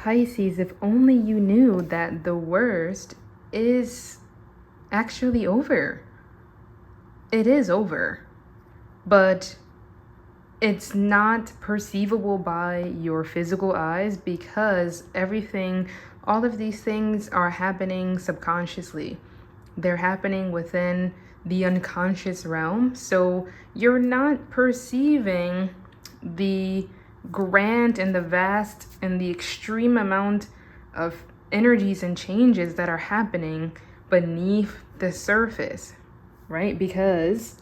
Pisces, if only you knew that the worst is actually over. It is over, but it's not perceivable by your physical eyes because all of these things are happening subconsciously. They're happening within the unconscious realm. So you're not perceiving the grand and the vast and the extreme amount of energies and changes that are happening beneath the surface, right? Because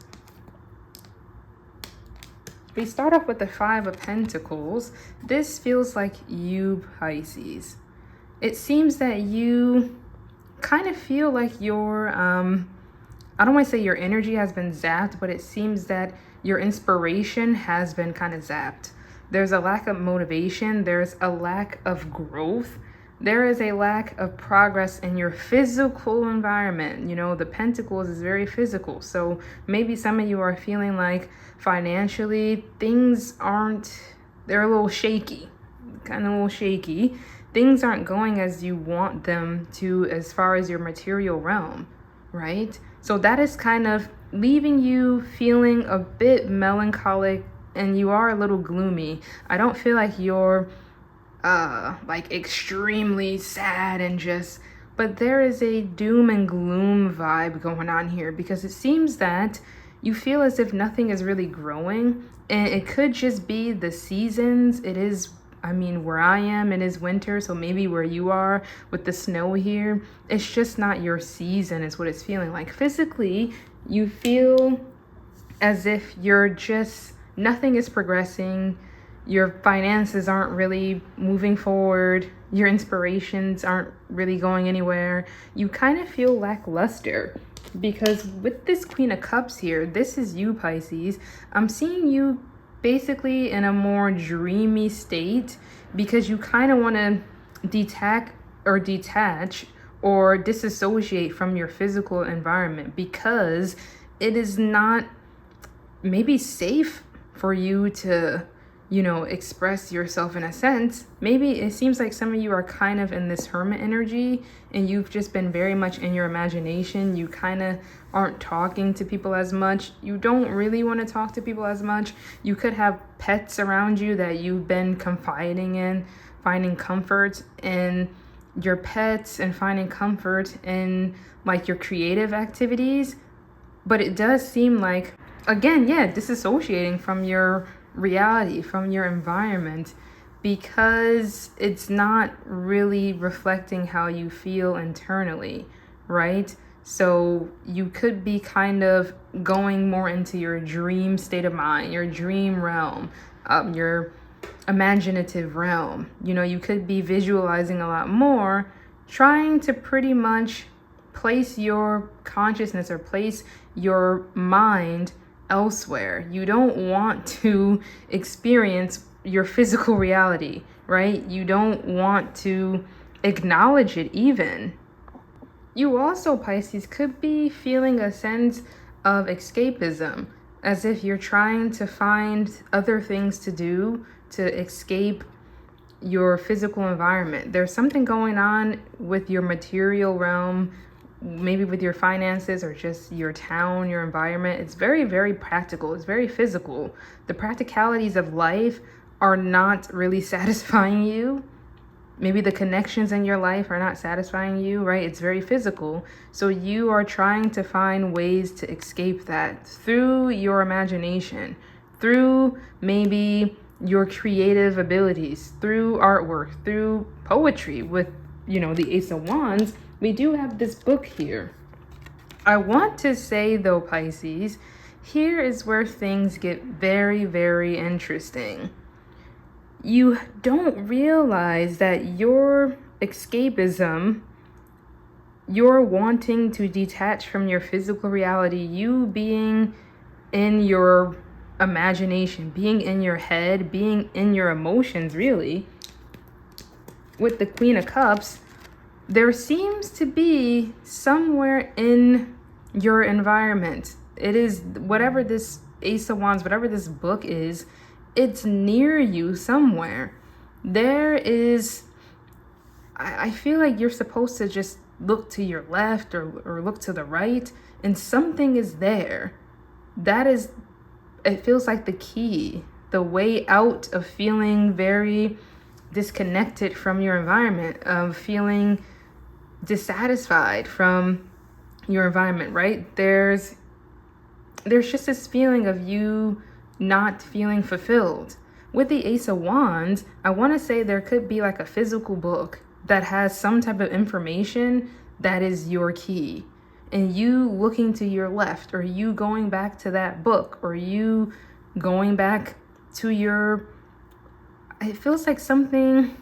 we start off with the Five of Pentacles. This feels like you, Pisces. It seems that you kind of feel like your, I don't want to say your energy has been zapped, but it seems that your inspiration has been kind of zapped. There's a lack of motivation. There's a lack of growth. There is a lack of progress in your physical environment. You know, the Pentacles is very physical. So maybe some of you are feeling like financially things they're a little shaky, kind of a little shaky. Things aren't going as you want them to as far as your material realm, right? So that is kind of leaving you feeling a bit melancholic, and you are a little gloomy. I don't feel like you're like extremely sad but there is a doom and gloom vibe going on here because it seems that you feel as if nothing is really growing, and it could just be the seasons. It is, I mean, where I am, it is winter, so maybe where you are with the snow here, it's just not your season is what it's feeling like. Physically, you feel as if nothing is progressing. Your finances aren't really moving forward. Your inspirations aren't really going anywhere. You kind of feel lackluster because with this Queen of Cups here, this is you, Pisces. I'm seeing you basically in a more dreamy state because you kind of want to detach or disassociate from your physical environment because it is not maybe safe for you to, express yourself in a sense. Maybe it seems like some of you are kind of in this hermit energy and you've just been very much in your imagination. You kind of aren't talking to people as much. You don't really want to talk to people as much. You could have pets around you that you've been confiding in, finding comfort in your pets and finding comfort in like your creative activities. But it does seem like, again, disassociating from your reality, from your environment, because it's not really reflecting how you feel internally, right? So you could be kind of going more into your dream state of mind, your dream realm, your imaginative realm. You could be visualizing a lot more, trying to pretty much place your consciousness or place your mind elsewhere. You don't want to experience your physical reality, right? You don't want to acknowledge it even. You also, Pisces, could be feeling a sense of escapism, as if you're trying to find other things to do to escape your physical environment. There's something going on with your material realm, maybe with your finances or just your town, your environment. It's very, very practical. It's very physical. The practicalities of life are not really satisfying you. Maybe the connections in your life are not satisfying you, right? It's very physical. So you are trying to find ways to escape that through your imagination, through maybe your creative abilities, through artwork, through poetry. With, the Ace of Wands, we do have this book here. I want to say though, Pisces, here is where things get very, very interesting. You don't realize that your escapism, your wanting to detach from your physical reality, you being in your imagination, being in your head, being in your emotions, really, with the Queen of Cups, there seems to be somewhere in your environment. It is whatever this Ace of Wands, whatever this book is, it's near you somewhere. There is I feel like you're supposed to just look to your left or look to the right, and something is there. That is, it feels like the key, the way out of feeling very disconnected from your environment, of feeling dissatisfied from your environment, right? There's just this feeling of you not feeling fulfilled. With the Ace of Wands, I want to say there could be like a physical book that has some type of information that is your key. And you looking to your left, or you going back to that book, or you going back to your, it feels like something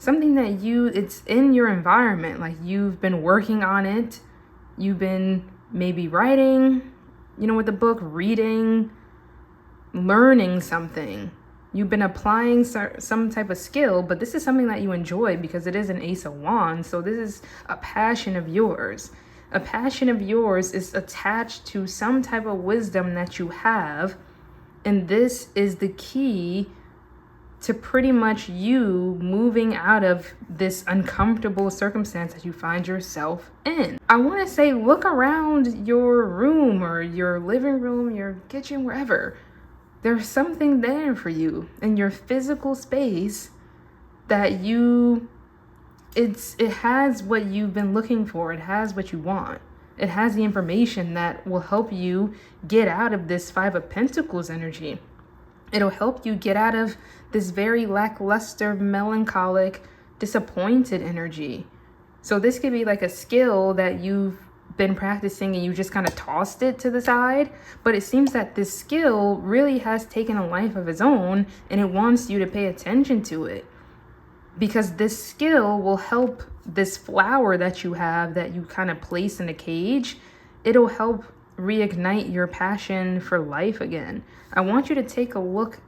that it's in your environment, like you've been working on it, you've been maybe writing, with the book, reading, learning something. You've been applying some type of skill, but this is something that you enjoy because it is an Ace of Wands. So this is a passion of yours. A passion of yours is attached to some type of wisdom that you have. And this is the key to pretty much you moving out of this uncomfortable circumstance that you find yourself in. I want to say, look around your room or your living room, your kitchen, wherever. There's something there for you in your physical space that it has what you've been looking for. It has what you want. It has the information that will help you get out of this Five of Pentacles energy. It'll help you get out of this very lackluster, melancholic, disappointed energy. So this could be like a skill that you've been practicing and you just kind of tossed it to the side, but it seems that this skill really has taken a life of its own, and it wants you to pay attention to it, because this skill will help this flower that you have that you kind of place in a cage. It'll help reignite your passion for life again. I want you to take a look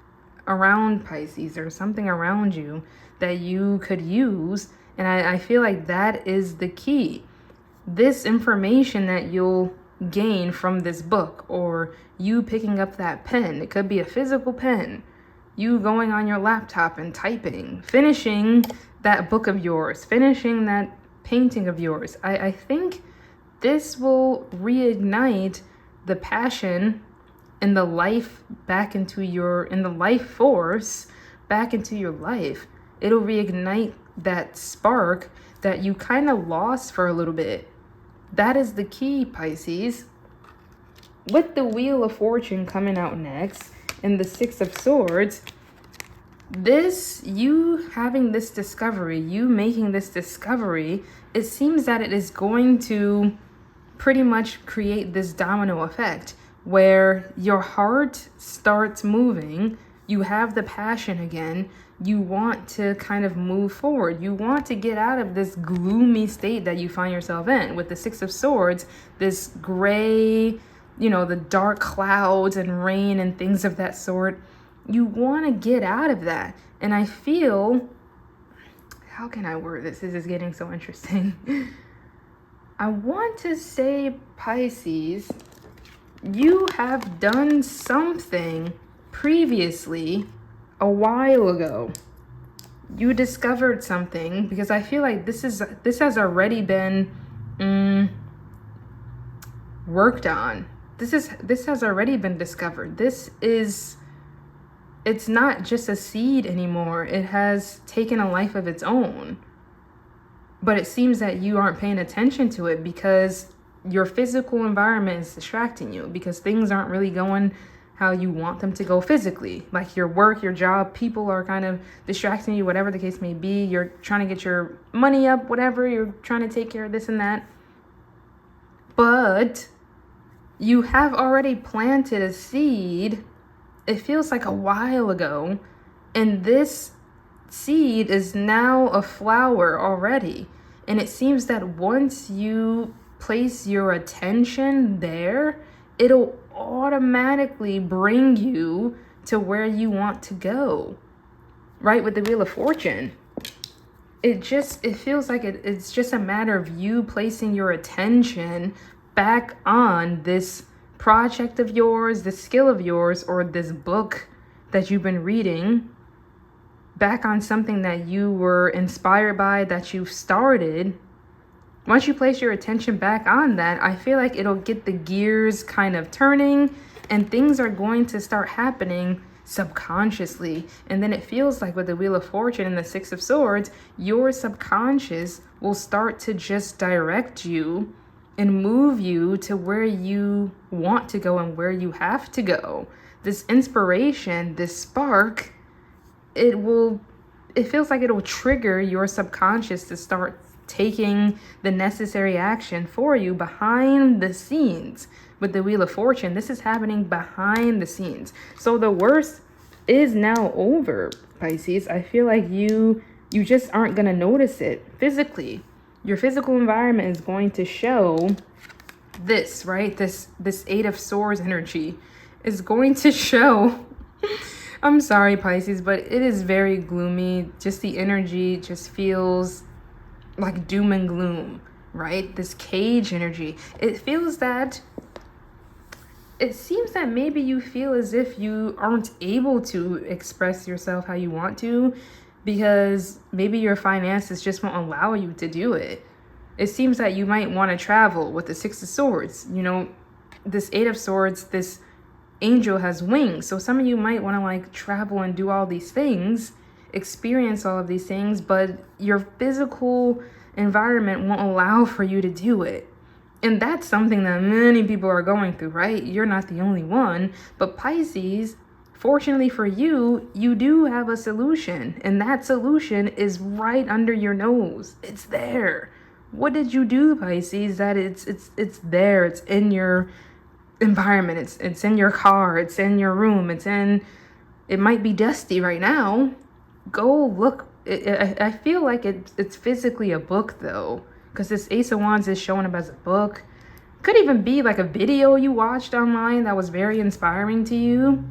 around, Pisces. There's something around you that you could use, and I feel like that is the key. This information that you'll gain from this book, or you picking up that pen, it could be a physical pen, you going on your laptop and typing, finishing that book of yours, finishing that painting of yours. I think this will reignite the passion and the life back into in the life force back into your life. It'll reignite that spark that you kind of lost for a little bit. That is the key, Pisces. With the Wheel of Fortune coming out next and the Six of Swords, you having this discovery, you making this discovery, it seems that it is going to pretty much create this domino effect where your heart starts moving, you have the passion again, you want to kind of move forward. You want to get out of this gloomy state that you find yourself in. With the Six of Swords, this gray, the dark clouds and rain and things of that sort. You want to get out of that. And I feel, how can I word this? This is getting so interesting. I want to say, Pisces, you have done something previously a while ago. You discovered something, because I feel like this has already been worked on. This has already been discovered. It's not just a seed anymore. It has taken a life of its own. But it seems that you aren't paying attention to it because your physical environment is distracting you, because things aren't really going how you want them to go physically. Like your work, your job, people are kind of distracting you, whatever the case may be. You're trying to get your money up, whatever. You're trying to take care of this and that. But you have already planted a seed. It feels like a while ago. And this seed is now a flower already. And it seems that once you place your attention there, it'll automatically bring you to where you want to go. Right? With the Wheel of Fortune, it feels like it's just a matter of you placing your attention back on this project of yours, this skill of yours, or this book that you've been reading, back on something that you were inspired by, that you've started, once you place your attention back on that, I feel like it'll get the gears kind of turning, and things are going to start happening subconsciously. And then it feels like with the Wheel of Fortune and the Six of Swords, your subconscious will start to just direct you and move you to where you want to go and where you have to go. This inspiration, this spark, it feels like it will trigger your subconscious to start taking the necessary action for you behind the scenes. With the Wheel of Fortune, this is happening behind the scenes. So the worst is now over, Pisces. I feel like you just aren't going to notice it physically. Your physical environment is going to show this, right? This Eight of Swords energy is going to show I'm sorry, Pisces, but it is very gloomy. Just the energy just feels like doom and gloom, right? This cage energy. It seems that maybe you feel as if you aren't able to express yourself how you want to, because maybe your finances just won't allow you to do it. It seems that you might want to travel with the Six of Swords. You know, this Eight of Swords, this angel has wings. So some of you might want to like travel and do all these things, experience all of these things, but your physical environment won't allow for you to do it. And that's something that many people are going through, right? You're not the only one. But Pisces, fortunately for you, you do have a solution. And that solution is right under your nose. It's there. What did you do, Pisces? That it's there. It's in your environment. It's in your car. It's in your room. It might be dusty right now. Go look. I feel like it's physically a book though, because this Ace of Wands is showing up as a book. Could even be like a video you watched online that was very inspiring to you,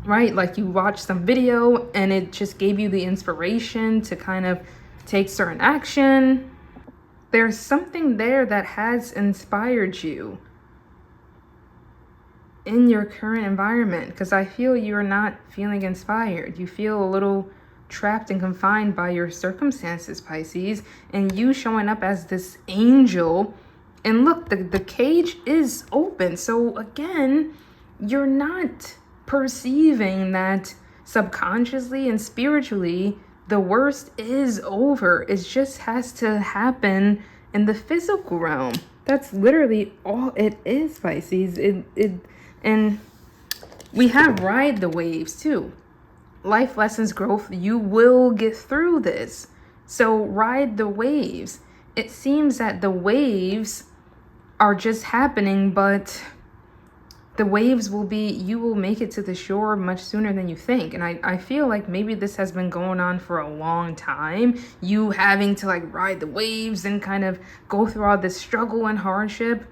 right? Like you watched some video and it just gave you the inspiration to kind of take certain action. There's something there that has inspired you in your current environment, because I feel you're not feeling inspired. You feel a little trapped and confined by your circumstances, Pisces, and you showing up as this angel. And look, the cage is open. So again, you're not perceiving that subconsciously and spiritually the worst is over. It just has to happen in the physical realm. That's literally all it is, Pisces. And we have ride the waves too. Life lessons, growth, you will get through this. So ride the waves. It seems that the waves are just happening, but the waves you will make it to the shore much sooner than you think. And I feel like maybe this has been going on for a long time. You having to like ride the waves and kind of go through all this struggle and hardship.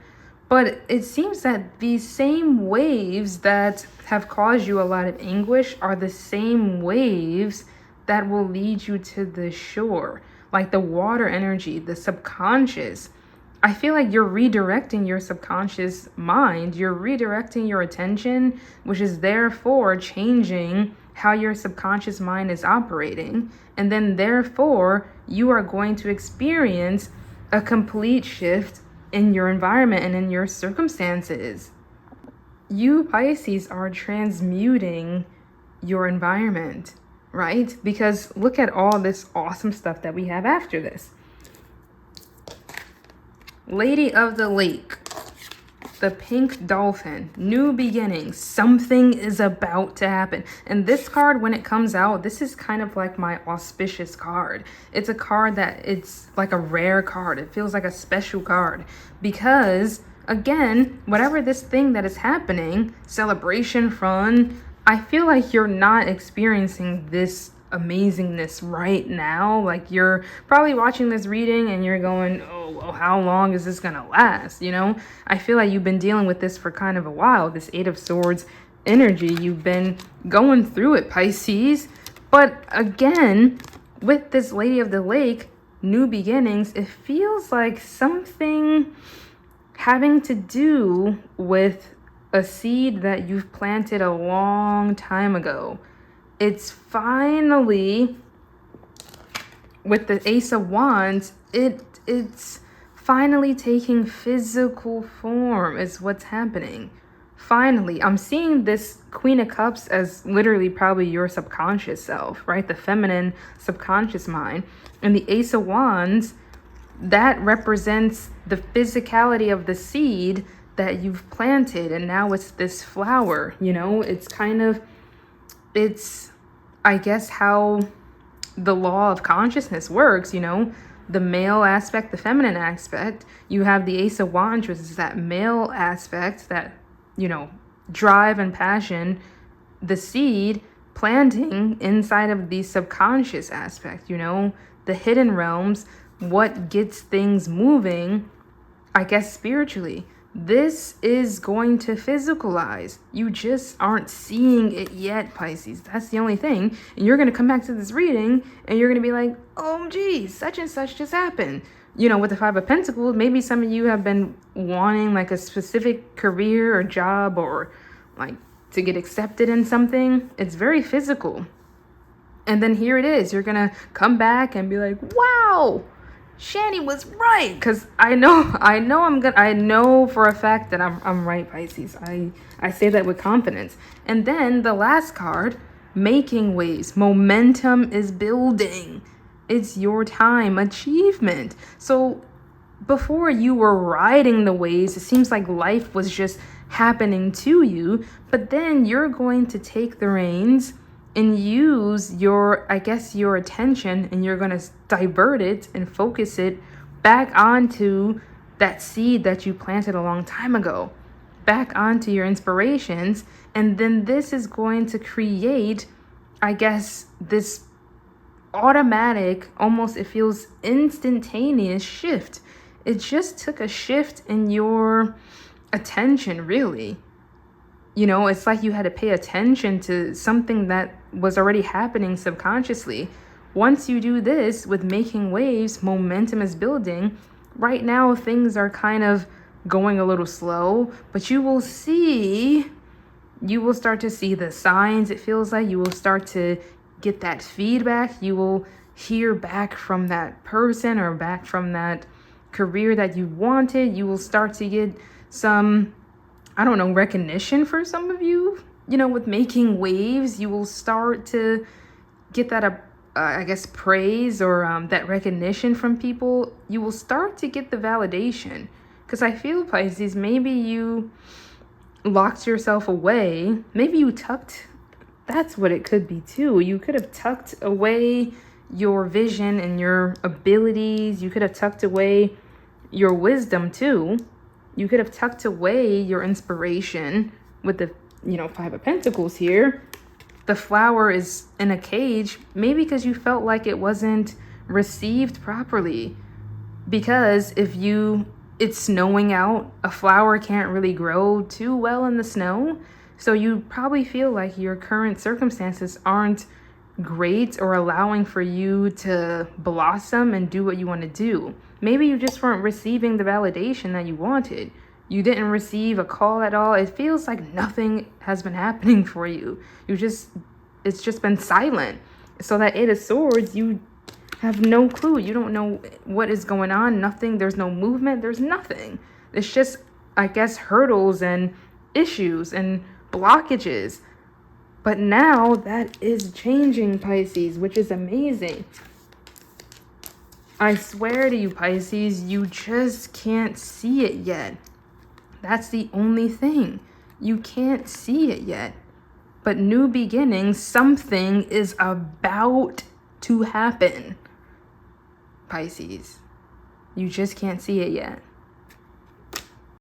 But it seems that these same waves that have caused you a lot of anguish are the same waves that will lead you to the shore. Like the water energy, the subconscious. I feel like you're redirecting your subconscious mind. You're redirecting your attention, which is therefore changing how your subconscious mind is operating. And then therefore, you are going to experience a complete shift in your environment and in your circumstances. You, Pisces, are transmuting your environment, right? Because look at all this awesome stuff that we have after this. Lady of the Lake, the pink dolphin, new beginnings, something is about to happen. And this card, when it comes out, this is kind of like my auspicious card. It's a card that it's like a rare card. It feels like a special card because, again, whatever this thing that is happening, celebration, fun, I feel like you're not experiencing this amazingness right now. Like you're probably watching this reading and you're going, oh, well, how long is this gonna last? You know, I feel like you've been dealing with this for kind of a while. This Eight of Swords energy, you've been going through it, Pisces. But again, with this Lady of the Lake, new beginnings, it feels like something having to do with a seed that you've planted a long time ago. it's finally, with the Ace of Wands, it's finally taking physical form is what's happening. Finally, I'm seeing this Queen of Cups as literally probably your subconscious self, right? The feminine subconscious mind. And the Ace of Wands, that represents the physicality of the seed that you've planted. And now it's this flower, you know? It's kind of, it's, I guess, how the law of consciousness works, you know? The male aspect, the feminine aspect. You have the Ace of Wands, which is that male aspect, that, you know, drive and passion, the seed planting inside of the subconscious aspect, you know, the hidden realms, what gets things moving, I guess, spiritually. This is going to physicalize. You just aren't seeing it yet, Pisces. That's the only thing. And you're going to come back to this reading and you're going to be like, oh, geez, such and such just happened. You know, with the Five of Pentacles, maybe some of you have been wanting like a specific career or job or like to get accepted in something. It's very physical. And then here it is. You're going to come back and be like, wow, Shanny was right. Because I know for a fact that I'm right, Pisces. I say that with confidence. And then the last card, making waves. Momentum is building. It's your time, achievement. So before you were riding the waves, it seems like life was just happening to you, but then you're going to take the reins and use your attention, and you're going to divert it and focus it back onto that seed that you planted a long time ago, back onto your inspirations. And then this is going to create, I guess, this automatic, almost it feels instantaneous shift. It just took a shift in your attention, really. You know, it's like you had to pay attention to something that was already happening subconsciously. Once you do this with making waves, momentum is building. Right now, things are kind of going a little slow, but you will start to see the signs. It feels like you will start to get that feedback. You will hear back from that person or back from that career that you wanted. You will start to get some, I don't know, recognition for some of you. You know, with making waves, you will start to get that, I guess, praise or that recognition from people. You will start to get the validation. Because I feel, Pisces, maybe you locked yourself away. Maybe you tucked, that's what it could be too. You could have tucked away your vision and your abilities. You could have tucked away your wisdom too. You could have tucked away your inspiration with the, you know, Five of Pentacles here. The flower is in a cage, maybe because you felt like it wasn't received properly. Because it's snowing out, a flower can't really grow too well in the snow. So you probably feel like your current circumstances aren't great or allowing for you to blossom and do what you want to do. Maybe you just weren't receiving the validation that you wanted. You didn't receive a call at all. It feels like nothing has been happening for you. It's just been silent. So that Eight of Swords, you have no clue. You don't know what is going on. Nothing. There's no movement. There's nothing. It's just, I guess, hurdles and issues and blockages. But now that is changing, Pisces, which is amazing. I swear to you, Pisces, you just can't see it yet. That's the only thing. You can't see it yet. But new beginnings, something is about to happen, Pisces. You just can't see it yet.